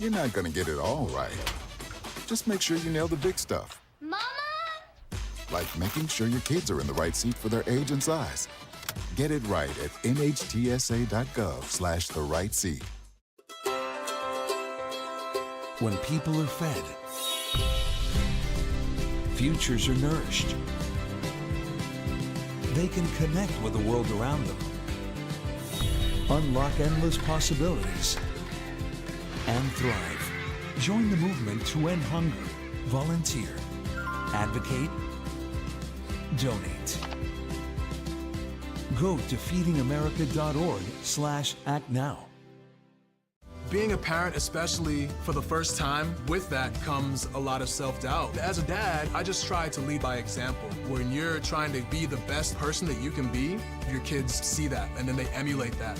You're not going to get it all right. Just make sure you nail the big stuff. Mama? Like making sure your kids are in the right seat for their age and size. Get it right at nhtsa.gov/the right seat. When people are fed, futures are nourished. They can connect with the world around them, unlock endless possibilities, and thrive. Join the movement to end hunger. Volunteer. Advocate. Donate. Go to feedingamerica.org/act now. Being a parent, especially for the first time, with that comes a lot of self-doubt. As a dad, I just try to lead by example. When you're trying to be the best person that you can be, your kids see that and then they emulate that.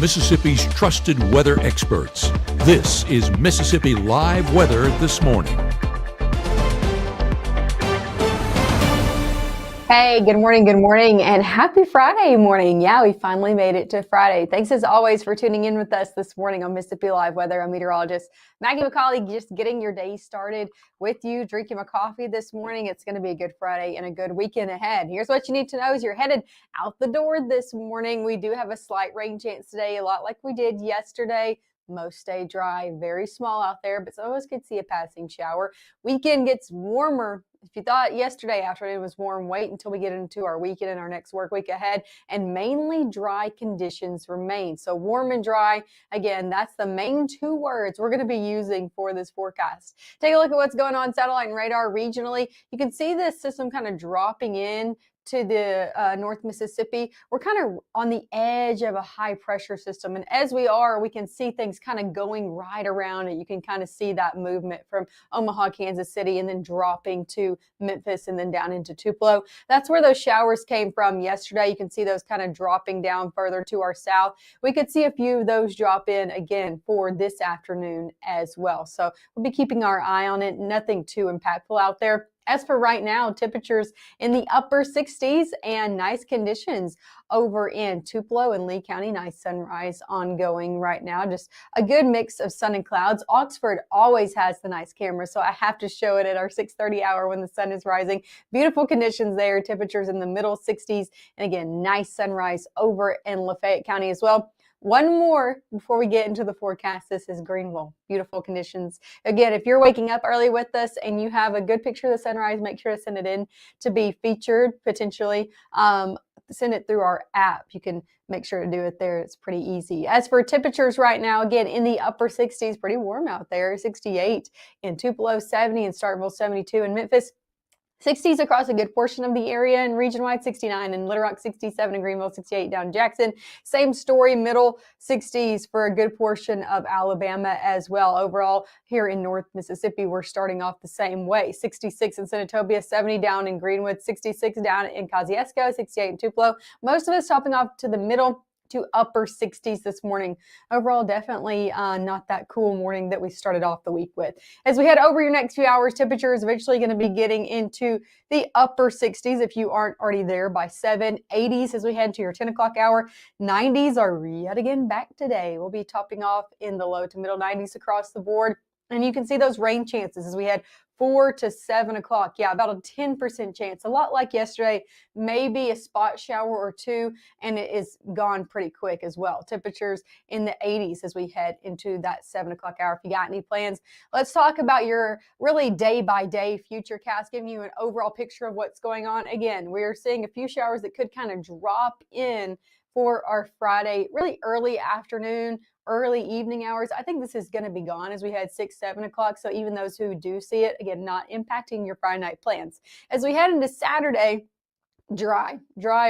Mississippi's trusted weather experts. This is Mississippi Live Weather This Morning. Hey, good morning, and happy Friday morning. Yeah, we finally made it to Friday. Thanks as always for tuning in with us this morning on Mississippi Live Weather. I'm meteorologist Maggie McCauley, just getting your day started with you, drinking my coffee this morning. It's going to be a good Friday and a good weekend ahead. Here's what you need to know as you're headed out the door this morning. We do have a slight rain chance today, a lot like we did yesterday. Most stay dry, very small out there, but some of us could see a passing shower. Weekend gets warmer. If you thought yesterday afternoon was warm, wait until we get into our weekend and our next work week ahead, and mainly dry conditions remain. So warm and dry, again, that's the main two words we're going to be using for this forecast. Take a look at what's going on satellite and radar regionally. You can see this system kind of dropping in to the North Mississippi. We're kind of on the edge of a high pressure system. And as we are, we can see things kind of going right around it. You can kind of see that movement from Omaha, Kansas City, and then dropping to Memphis and then down into Tupelo. That's where those showers came from yesterday. You can see those kind of dropping down further to our south. We could see a few of those drop in again for this afternoon as well. So we'll be keeping our eye on it. Nothing too impactful out there. As for right now, temperatures in the upper 60s and nice conditions over in Tupelo and Lee County. Nice sunrise ongoing right now. Just a good mix of sun and clouds. Oxford always has the nice camera, so I have to show it at our 6:30 hour when the sun is rising. Beautiful conditions there. Temperatures in the middle 60s. And again, nice sunrise over in Lafayette County as well. One more before we get into the forecast. This is Greenville. Beautiful conditions. Again, if you're waking up early with us and you have a good picture of the sunrise, make sure to send it in to be featured potentially. Send it through our app. You can make sure to do it there. It's pretty easy. As for temperatures right now, again, in the upper 60s, pretty warm out there. 68 in Tupelo, 70 in Starkville, 72 in Memphis. 60s across a good portion of the area, and region-wide 69 in Little Rock, 67 in Greenville, 68 down in Jackson. Same story, middle 60s for a good portion of Alabama as well. Overall, here in North Mississippi, we're starting off the same way. 66 in Senatobia, 70 down in Greenwood, 66 down in Kosciuszko, 68 in Tupelo. Most of us topping off to the middle to upper 60s this morning. Overall, definitely not that cool morning that we started off the week with. As we head over your next few hours, temperature is eventually going to be getting into the upper 60s if you aren't already there by 7. 80s as we head to your 10 o'clock hour. 90s are yet again back today. We'll be topping off in the low to middle 90s across the board. And you can see those rain chances as we had 4 to 7 o'clock. Yeah, about a 10% chance. A lot like yesterday, maybe a spot shower or two, and it is gone pretty quick as well. Temperatures in the 80s as we head into that 7 o'clock hour. If you got any plans, let's talk about your really day-by-day future cast, giving you an overall picture of what's going on. Again, we're seeing a few showers that could kind of drop in for our Friday, really early afternoon, early evening hours. I think this is going to be gone as we had 6, 7 o'clock. So even those who do see it, again, not impacting your Friday night plans. As we head into Saturday, dry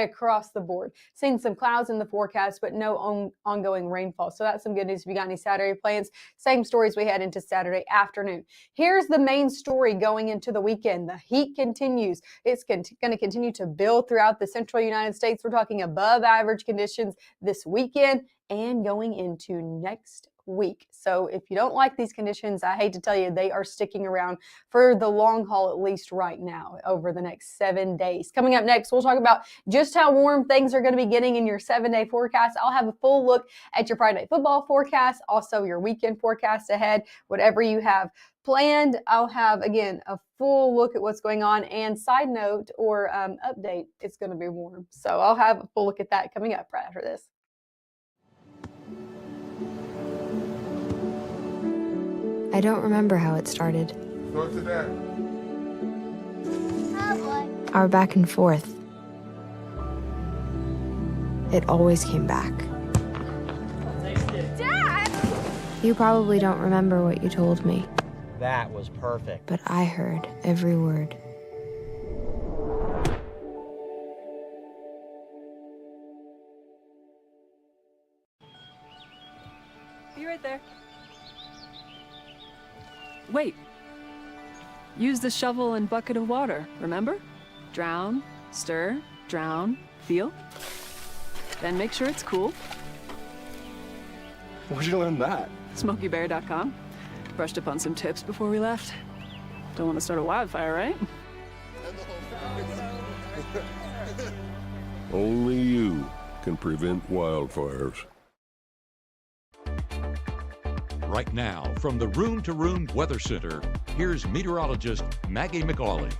across the board. Seeing some clouds in the forecast, but no ongoing rainfall. So that's some good news if you got any Saturday plans. Same stories we head into Saturday afternoon. Here's the main story going into the weekend. The heat continues. It's going to continue to build throughout the central United States. We're talking above average conditions this weekend and going into next week. So if you don't like these conditions, I hate to tell you, they are sticking around for the long haul, at least right now, over the next 7 days. Coming up next, we'll talk about just how warm things are going to be getting in your 7-day forecast. I'll have a full look at your Friday football forecast, also your weekend forecast ahead, whatever you have planned. I'll have, again, a full look at what's going on, and side note or update, it's going to be warm. So I'll have a full look at that coming up right after this. I don't remember how it started. Go to that. Our back and forth. It always came back. Dad! You probably don't remember what you told me, That was perfect. but I heard every word. Be right there. Wait. Use the shovel and bucket of water, remember? Drown, stir, drown, feel. Then make sure it's cool. Where'd you learn that? SmokeyBear.com. Brushed up on some tips before we left. Don't want to start a wildfire, right? Only you can prevent wildfires. Right now, from the Room to Room Weather Center, here's meteorologist Maggie McAuley.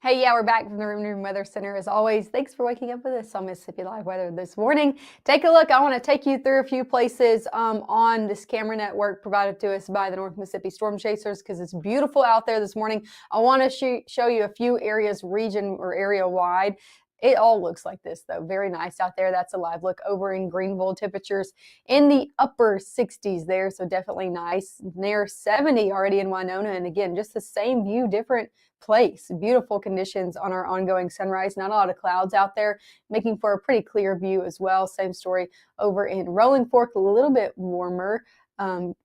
Hey, yeah, we're back from the Room to Room Weather Center as always. Thanks for waking up with us on Mississippi Live Weather this morning. Take a look. I want to take you through a few places on this camera network provided to us by the North Mississippi Storm Chasers because it's beautiful out there this morning. I want to show you a few areas, region or area wide. It all looks like this, though. Very nice out there. That's a live look over in Greenville. Temperatures in the upper 60s there, so definitely nice. Near 70 already in Winona. And again, just the same view, different place. Beautiful conditions on our ongoing sunrise. Not a lot of clouds out there, making for a pretty clear view as well. Same story over in Rolling Fork, a little bit warmer.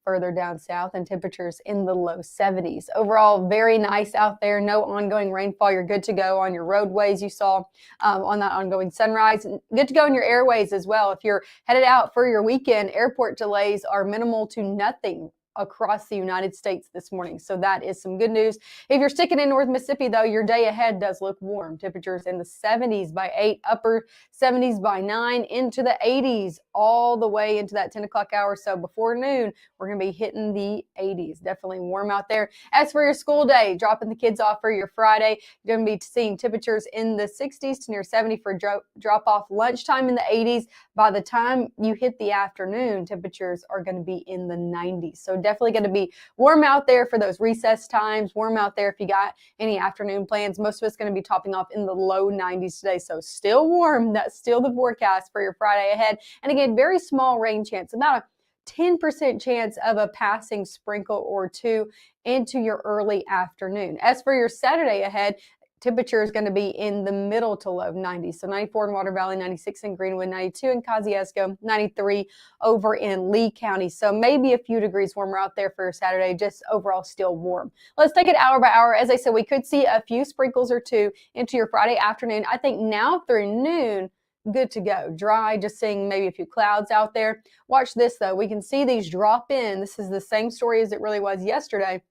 Further down south, and temperatures in the low 70s. Overall, very nice out there. No ongoing rainfall. You're good to go on your roadways you saw on that ongoing sunrise. And good to go in your airways as well. If you're headed out for your weekend, airport delays are minimal to nothing across the United States this morning. So that is some good news. If you're sticking in North Mississippi, though, your day ahead does look warm. Temperatures in the 70s by 8, upper 70s by 9, into the 80s all the way into that 10 o'clock hour. So before noon, we're going to be hitting the 80s. Definitely warm out there. As for your school day, dropping the kids off for your Friday, you're going to be seeing temperatures in the 60s to near 70 for drop off. Lunchtime in the 80s. By the time you hit the afternoon, temperatures are going to be in the 90s. So definitely going to be warm out there for those recess times. Warm out there if you got any afternoon plans. Most of it's going to be topping off in the low 90s today. So still warm. That's still the forecast for your Friday ahead. And again, very small rain chance, about a 10% chance of a passing sprinkle or two into your early afternoon. As for your Saturday ahead, temperature is going to be in the middle to low 90s. So 94 in Water Valley, 96 in Greenwood, 92 in Kosciuszko, 93 over in Lee County. So maybe a few degrees warmer out there for your Saturday, just overall still warm. Let's take it hour by hour. As I said, we could see a few sprinkles or two into your Friday afternoon. I think now through noon, good to go. Dry, just seeing maybe a few clouds out there. Watch this, though. We can see these drop in. This is the same story as it really was yesterday.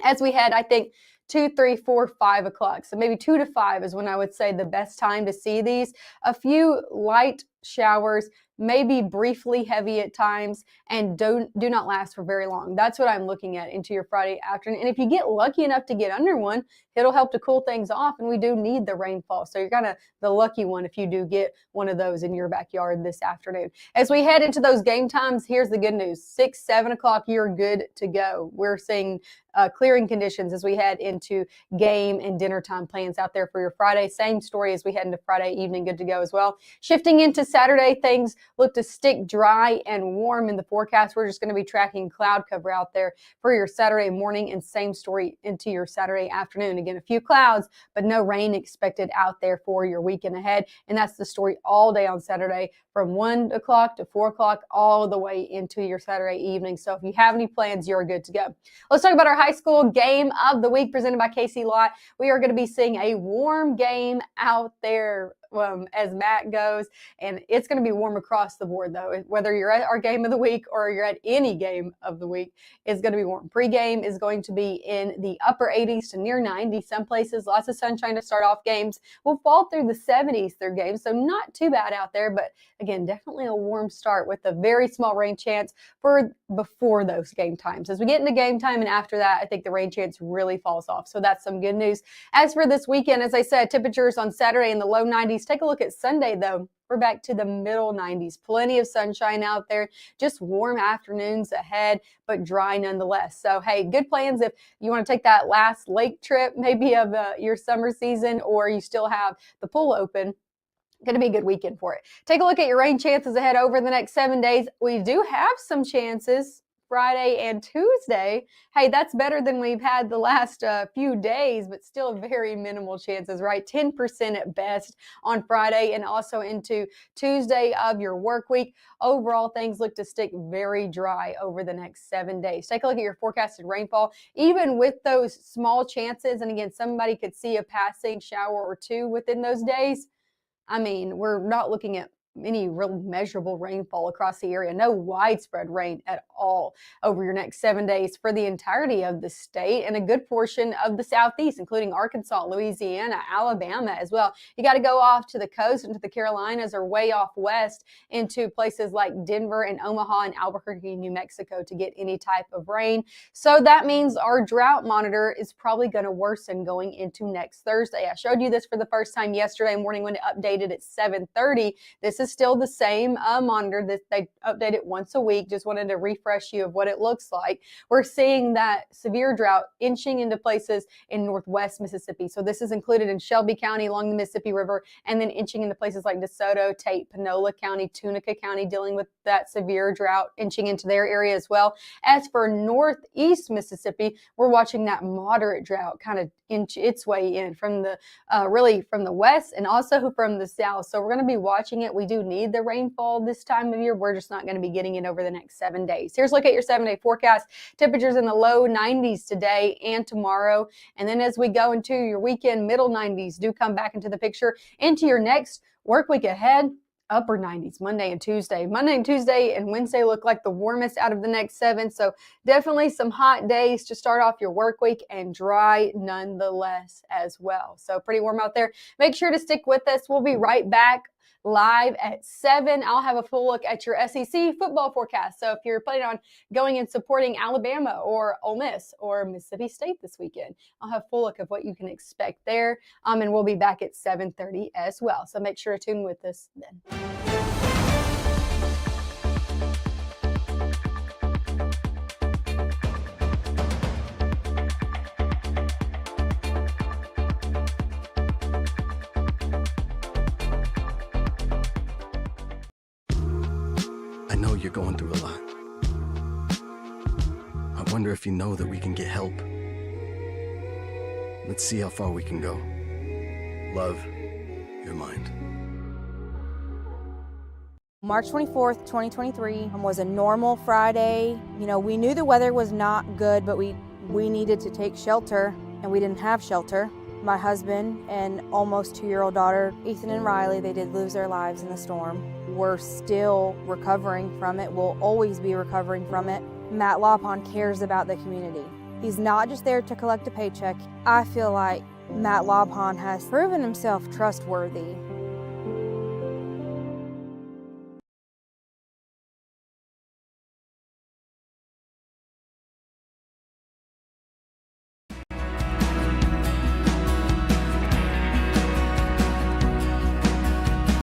As we had, I think, 2, 3, 4, 5 o'clock. So maybe 2 to 5 is when I would say the best time to see these. A few light showers, maybe briefly heavy at times, and do not last for very long. That's what I'm looking at into your Friday afternoon. And if you get lucky enough to get under one, it'll help to cool things off, and we do need the rainfall. So you're kind of the lucky one if you do get one of those in your backyard this afternoon. As we head into those game times, here's the good news. 6, 7 o'clock, you're good to go. We're seeing clearing conditions as we head into game and dinner time plans out there for your Friday. Same story as we head into Friday evening, good to go as well. Shifting into Saturday, things look to stick dry and warm in the forecast. We're just going to be tracking cloud cover out there for your Saturday morning, and same story into your Saturday afternoon. Again, a few clouds, but no rain expected out there for your weekend ahead. And that's the story all day on Saturday from 1 o'clock to 4 o'clock all the way into your Saturday evening. So if you have any plans, you're good to go. Let's talk about our high school game of the week presented by KC Lott. We are going to be seeing a warm game out there as Matt goes. And it's going to be warm across the board, though. Whether you're at our game of the week or you're at any game of the week, it's going to be warm. Pre-game is going to be in the upper 80s to near 90. Some places, lots of sunshine to start off games. We'll fall through the 70s through games, so not too bad out there. But again, definitely a warm start with a very small rain chance for before those game times. As we get into game time and after that, I think the rain chance really falls off. So that's some good news. As for this weekend, as I said, temperatures on Saturday in the low 90s. Take a look at Sunday, though. We're back to the middle 90s. Plenty of sunshine out there. Just warm afternoons ahead, but dry nonetheless. So, hey, good plans if you want to take that last lake trip maybe of your summer season, or you still have the pool open. Going to be a good weekend for it. Take a look at your rain chances ahead over the next 7 days. We do have some chances Friday and Tuesday. Hey, that's better than we've had the last few days, but still very minimal chances, right? 10% at best on Friday and also into Tuesday of your work week. Overall, things look to stick very dry over the next 7 days. Take a look at your forecasted rainfall. Even with those small chances, and again, somebody could see a passing shower or two within those days. I mean, we're not looking at any real measurable rainfall across the area. No widespread rain at all over your next 7 days for the entirety of the state and a good portion of the southeast, including Arkansas, Louisiana, Alabama as well. You got to go off to the coast into the Carolinas or way off west into places like Denver and Omaha and Albuquerque, New Mexico to get any type of rain. So that means our drought monitor is probably going to worsen going into next Thursday. I showed you this for the first time yesterday morning when it updated at 7:30. This is still the same monitor that they update it once a week. Just wanted to refresh you of what it looks like. We're seeing that severe drought inching into places in northwest Mississippi. So this is included in Shelby County along the Mississippi River, and then inching into places like DeSoto, Tate, Panola County, Tunica County, dealing with that severe drought inching into their area as well. As for northeast Mississippi, we're watching that moderate drought kind of inch its way in from the really from the west and also from the south. So we're going to be watching it. We do need the rainfall this time of year. We're just not going to be getting it over the next 7 days. Here's a look at your 7-day forecast. Temperatures in the low 90s today and tomorrow. And then as we go into your weekend, middle 90s do come back into the picture. Into your next work week ahead, upper 90s Monday and Tuesday. Monday and Tuesday and Wednesday look like the warmest out of the next 7. So definitely some hot days to start off your work week and dry nonetheless as well. So pretty warm out there. Make sure to stick with us. We'll be right back live at 7. I'll have a full look at your SEC football forecast. So if you're planning on going and supporting Alabama or Ole Miss or Mississippi State this weekend, I'll have a full look of what you can expect there. And we'll be back at 7:30 as well. So make sure to tune with us then. I know you're going through a lot. I wonder if you know that we can get help. Let's see how far we can go. Love, your mind. March 24th, 2023 was a normal Friday. You know, we knew the weather was not good, but we needed to take shelter, and we didn't have shelter. My husband and almost 2-year-old daughter, Ethan and Riley, they did lose their lives in the storm. We're still recovering from it. We'll always be recovering from it. Matt Laupon cares about the community. He's not just there to collect a paycheck. I feel like Matt Laupon has proven himself trustworthy